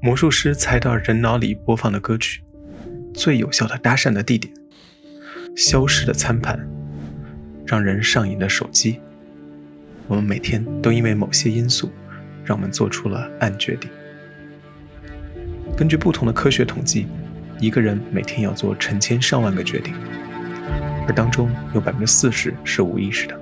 魔术师猜到人脑里播放的歌曲，最有效的搭讪的地点，消失的餐盘，让人上瘾的手机。我们每天都因为某些因素让我们做出了暗决定。根据不同的科学统计，一个人每天要做成千上万个决定，而当中有40%是无意识的。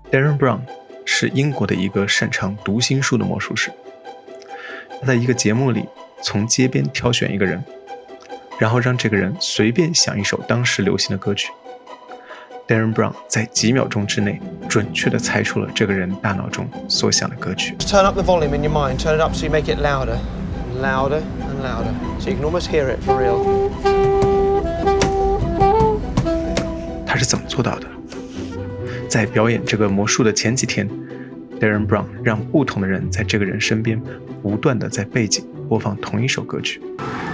Darren Brown 是英国的一个擅长读心术的魔术师。他在一个节目里从街边挑选一个人，然后让这个人随便想一首当时流行的歌曲。Darren Brown 在几秒钟之内准确地猜出了这个人大脑中所想的歌曲。 Turn up the volume in your mind, turn it up so you make it louder, and louder and louder, so you can almost hear it for real. 他是怎么做到的？在表演这个魔术的前几天， Darren Brown 让不同的人在这个人身边不断地在背景播放同一首歌曲。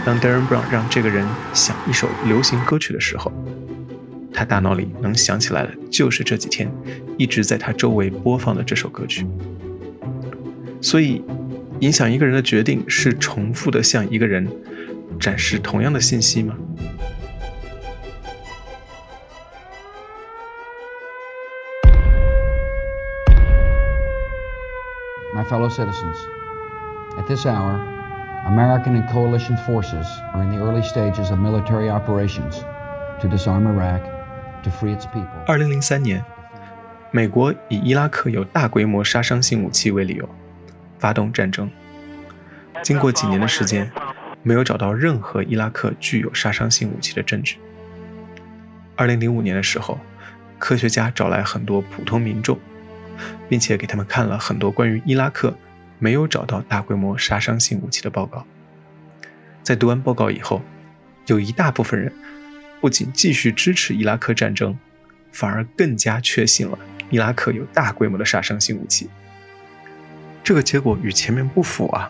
当 Darren Brown 让这个人想一首流行歌曲的时候，他大脑里能想起来的就是这几天一直在他周围播放的这首歌曲。所以影响一个人的决定是重复地向一个人展示同样的信息吗？My fellow citizens, at this hour, American and coalition forces are in the early stages of military operations to disarm Iraq, to free its people. 2003年，美国以伊拉克有大规模杀伤性武器为理由，发动战争。经过几年的时间，没有找到任何伊拉克具有杀伤性武器的证据。2005年的时候，科学家找来很多普通民众，并且给他们看了很多关于伊拉克没有找到大规模杀伤性武器的报告。在读完报告以后，有一大部分人不仅继续支持伊拉克战争，反而更加确信了伊拉克有大规模的杀伤性武器。这个结果与前面不符啊。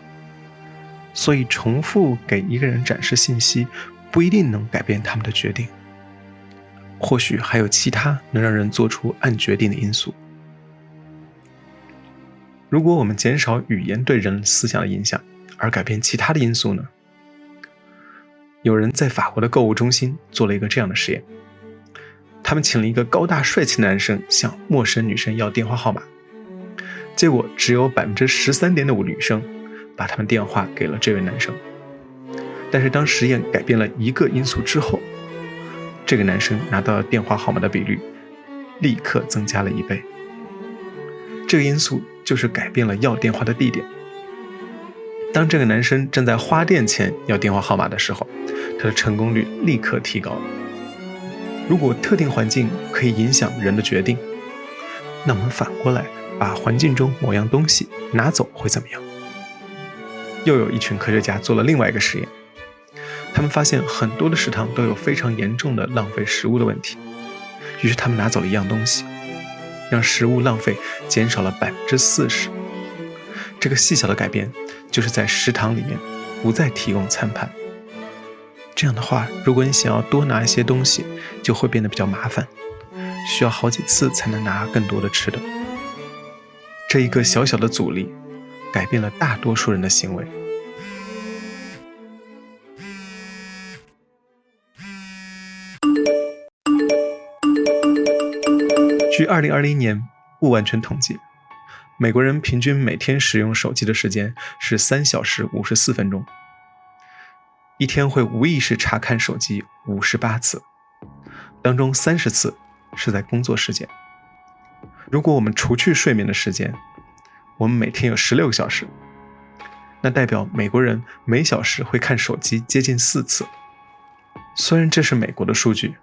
所以重复给一个人展示信息不一定能改变他们的决定，或许还有其他能让人做出暗决定的因素。如果我们减少语言对人思想的影响，而改变其他的因素呢？有人在法国的购物中心做了一个这样的实验，他们请了一个高大帅气的男生向陌生女生要电话号码，结果只有 13.5% 女生把他们电话给了这位男生。但是当实验改变了一个因素之后，这个男生拿到电话号码的比率立刻增加了1倍。这个因素就是改变了要电话的地点。当这个男生站在花店前要电话号码的时候，他的成功率立刻提高了。如果特定环境可以影响人的决定，那我们反过来把环境中某样东西拿走会怎么样？又有一群科学家做了另外一个实验，他们发现很多的食堂都有非常严重的浪费食物的问题，于是他们拿走了一样东西，让食物浪费减少了 40%。 这个细小的改变就是在食堂里面不再提供餐盘。这样的话，如果你想要多拿一些东西，就会变得比较麻烦，需要好几次才能拿更多的吃的。这一个小小的阻力改变了大多数人的行为。据2020年不完全统计，美国人平均每天使用手机的时间是3小时54分钟，一天会无意识查看手机58次，当中30次是在工作时间。如果我们除去睡眠的时间，我们每天有16个小时，那代表美国人每小时会看手机接近4次。虽然这是美国的数据，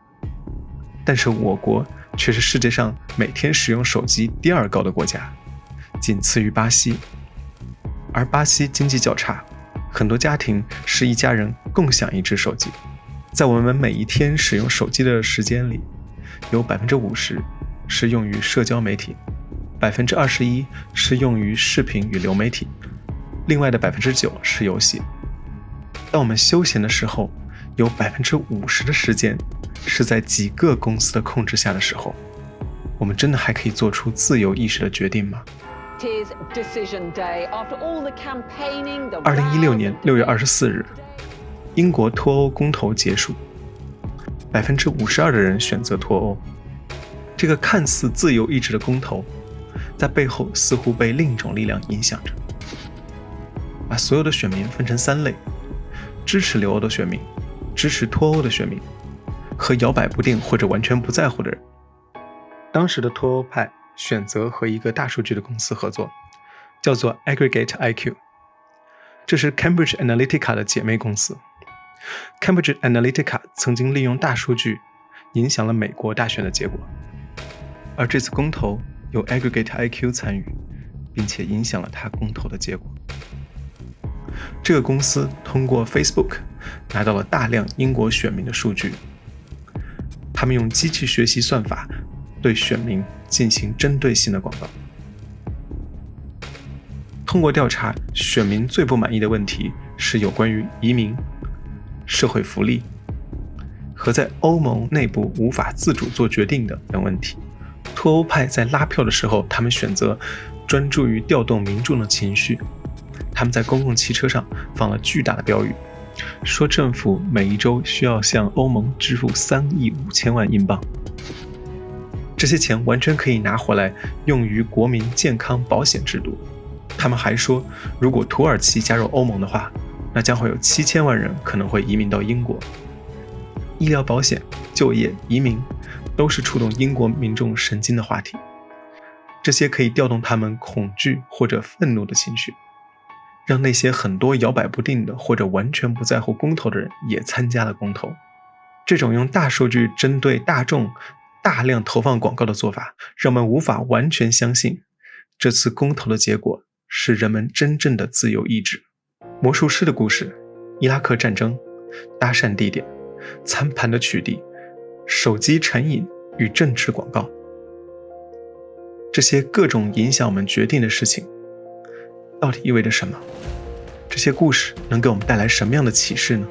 但是我国却是世界上每天使用手机第2高的国家，仅次于巴西。而巴西经济较差，很多家庭是一家人共享一只手机。在我们每一天使用手机的时间里，有 50% 是用于社交媒体， 21% 是用于视频与流媒体，另外的 9% 是游戏。当我们休闲的时候，有 50% 的时间是在几个公司的控制下的时候，我们真的还可以做出自由意识的决定吗？2016年6月24日，英国脱欧公投结束，52%的人选择脱欧。这个看似自由意志的公投，在背后似乎被另一种力量影响着，把所有的选民分成3类：支持留欧的选民、支持脱欧的选民和摇摆不定或者完全不在乎的人。当时的脱欧派选择和一个大数据的公司合作，叫做 Aggregate IQ， 这是 Cambridge Analytica 的姐妹公司。Cambridge Analytica 曾经利用大数据影响了美国大选的结果，而这次公投由 Aggregate IQ 参与，并且影响了他公投的结果。这个公司通过 Facebook 拿到了大量英国选民的数据，他们用机器学习算法对选民进行针对性的广告。通过调查，选民最不满意的问题是有关于移民、社会福利和在欧盟内部无法自主做决定的等问题。脱欧派在拉票的时候，他们选择专注于调动民众的情绪。他们在公共汽车上放了巨大的标语，说政府每一周需要向欧盟支付3亿5千万英镑。这些钱完全可以拿回来用于国民健康保险制度。他们还说，如果土耳其加入欧盟的话，那将会有7000万人可能会移民到英国。医疗保险、就业、移民都是触动英国民众神经的话题，这些可以调动他们恐惧或者愤怒的情绪，让那些很多摇摆不定的或者完全不在乎公投的人也参加了公投。这种用大数据针对大众大量投放广告的做法，让我们无法完全相信这次公投的结果是人们真正的自由意志。魔术师的故事、伊拉克战争、搭讪地点、餐盘的取缔、手机成瘾与政治广告，这些各种影响我们决定的事情到底意味着什么？这些故事能给我们带来什么样的启示呢？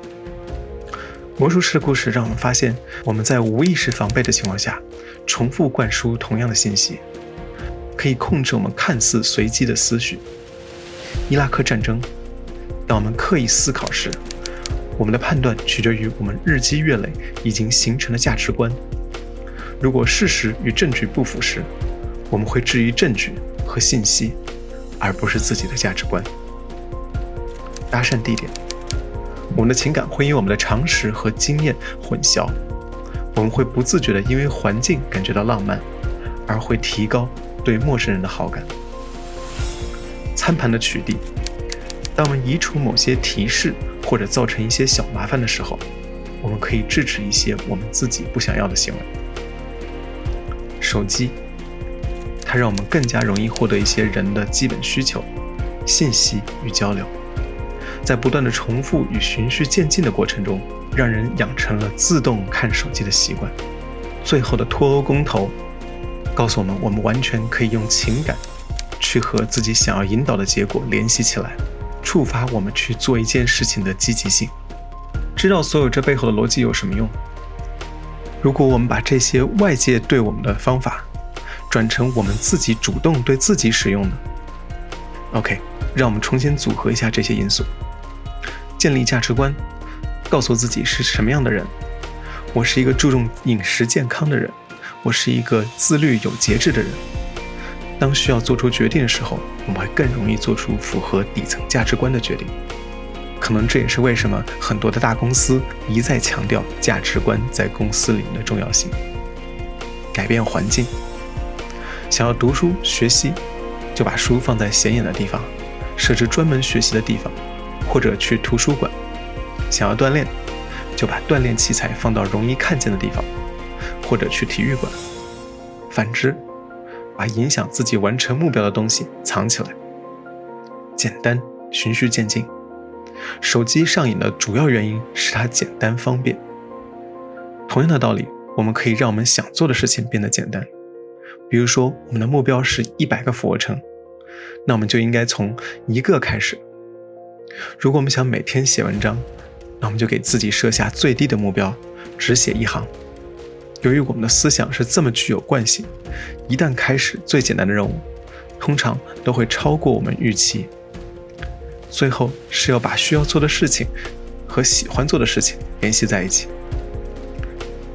魔术师的故事让我们发现，我们在无意识防备的情况下重复灌输同样的信息，可以控制我们看似随机的思绪。伊拉克战争，当我们刻意思考时，我们的判断取决于我们日积月累已经形成的价值观。如果事实与证据不符时，我们会质疑证据和信息，而不是自己的价值观。搭讪地点，我们的情感会因为我们的常识和经验混淆，我们会不自觉地因为环境感觉到浪漫，而会提高对陌生人的好感。餐盘的取缔，当我们移除某些提示或者造成一些小麻烦的时候，我们可以制止一些我们自己不想要的行为。手机，它让我们更加容易获得一些人的基本需求，信息与交流。在不断的重复与循序渐进的过程中，让人养成了自动看手机的习惯。最后的脱欧公投告诉我们，我们完全可以用情感去和自己想要引导的结果联系起来，触发我们去做一件事情的积极性。知道所有这背后的逻辑有什么用？如果我们把这些外界对我们的方法转成我们自己主动对自己使用的 OK， 让我们重新组合一下这些因素。建立价值观，告诉自己是什么样的人。我是一个注重饮食健康的人，我是一个自律有节制的人。当需要做出决定的时候，我们会更容易做出符合底层价值观的决定。可能这也是为什么很多的大公司一再强调价值观在公司里的重要性。改变环境，想要读书学习，就把书放在显眼的地方，设置专门学习的地方，或者去图书馆。想要锻炼，就把锻炼器材放到容易看见的地方，或者去体育馆。反之，把影响自己完成目标的东西藏起来。简单，循序渐进。手机上瘾的主要原因是它简单方便。同样的道理，我们可以让我们想做的事情变得简单。比如说，我们的目标是100个俯卧撑，那我们就应该从1个开始。如果我们想每天写文章，那我们就给自己设下最低的目标，只写1行。由于我们的思想是这么具有惯性，一旦开始最简单的任务，通常都会超过我们预期。最后是要把需要做的事情和喜欢做的事情联系在一起，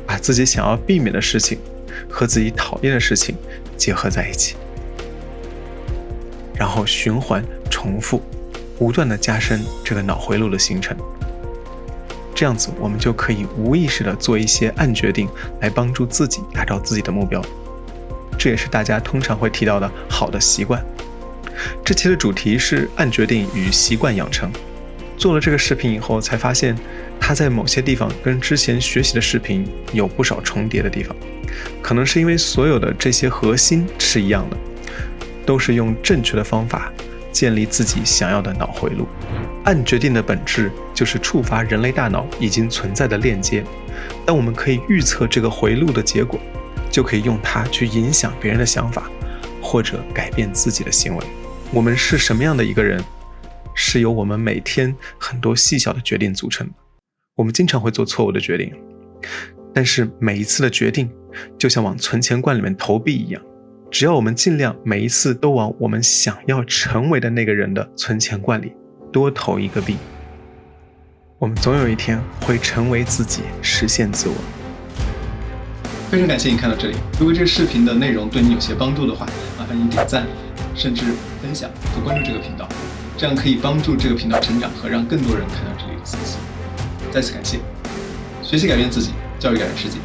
把自己想要避免的事情和自己讨厌的事情结合在一起，然后循环重复，不断地加深这个脑回路的形成。这样子我们就可以无意识地做一些暗决定，来帮助自己达到自己的目标。这也是大家通常会提到的好的习惯。这期的主题是暗决定与习惯养成。做了这个视频以后，才发现它在某些地方跟之前学习的视频有不少重叠的地方，可能是因为所有的这些核心是一样的，都是用正确的方法建立自己想要的脑回路。暗决定的本质就是触发人类大脑已经存在的链接，当我们可以预测这个回路的结果，就可以用它去影响别人的想法，或者改变自己的行为。我们是什么样的一个人，是由我们每天很多细小的决定组成的。我们经常会做错误的决定，但是每一次的决定就像往存钱罐里面投币一样，只要我们尽量每一次都往我们想要成为的那个人的存钱罐里多投一个币，我们总有一天会成为自己，实现自我。非常感谢你看到这里，如果这个视频的内容对你有些帮助的话，麻烦你点赞，甚至分享和关注这个频道，这样可以帮助这个频道成长和让更多人看到这里的信息。再次感谢，学习改变自己，教育改变世界。